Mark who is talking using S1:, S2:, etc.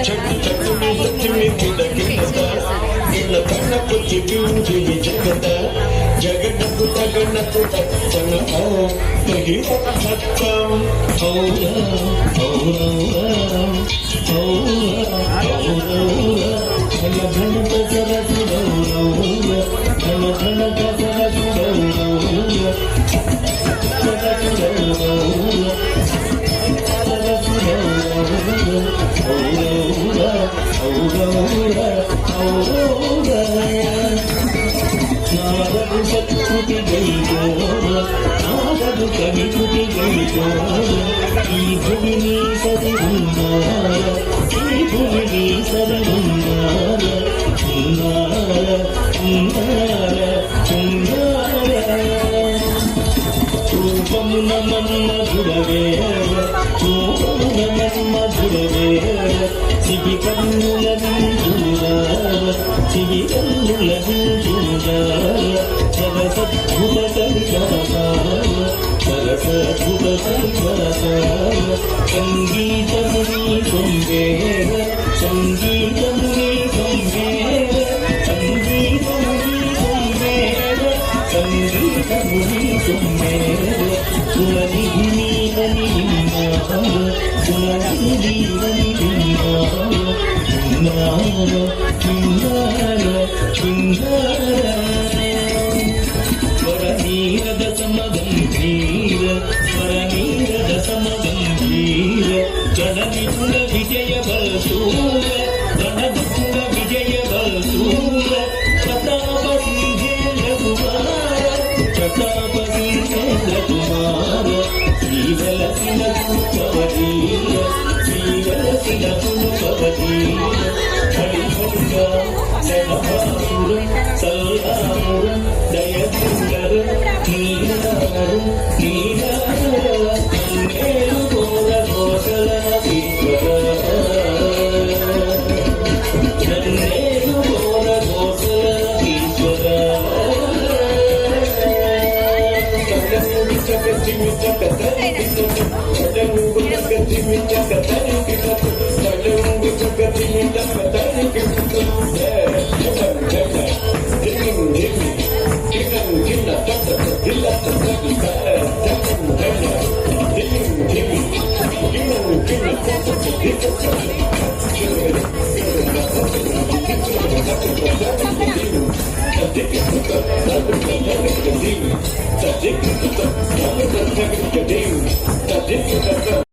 S1: చెట్టు చెట్టు మీద కింద ఇళ్ళ కన్న కొచ్చి చూసి జగత జగనకు తగనకు తన తగి సత్యం ఔరా ఔరా ఔరా ఘన ఘన దసరసు ఔరా ఘన ఘన దసరసు ఔరా ఈ భూమిని సరిగున్నార ఈ భూమిని సరిగున్నార రూపమున మన్మధురవే రూపమున మన్మధురవే సిగి కన్నుల నిండురార సిగి కన్నుల నిండురార సరసద్భుత సరిగాసార సరసద్భుత సరిగాసార సంగీతముని కొంబేర సంగీతముని కొంబేర సంగీతముని కొంబేర సంగీతముని కొంబేర సురనిధి నీవని విన్నార సురనిధి నీవని విన్నార విన్నార విన్నార విన్నార వరనీరద సమగంభీర వరనీరద సమగంభీర జనవిపుల విజయ బలసూర జనవిపుల విజయ బలసూర ప్రతాప సింహేంద్ర కుమార ప్రతాప సింహేంద్ర కుమార శ్రీవలసిన పుష్పవతీర శ్రీవలసిన పుష్పవతీర హరిహంగ జనభాసుర సల్లాముర దయసుందర నీనార నీనార అన్నేరు కోర కోసల ఈశ్వర నన్నేరు కోర కోసల ఈశ్వర Take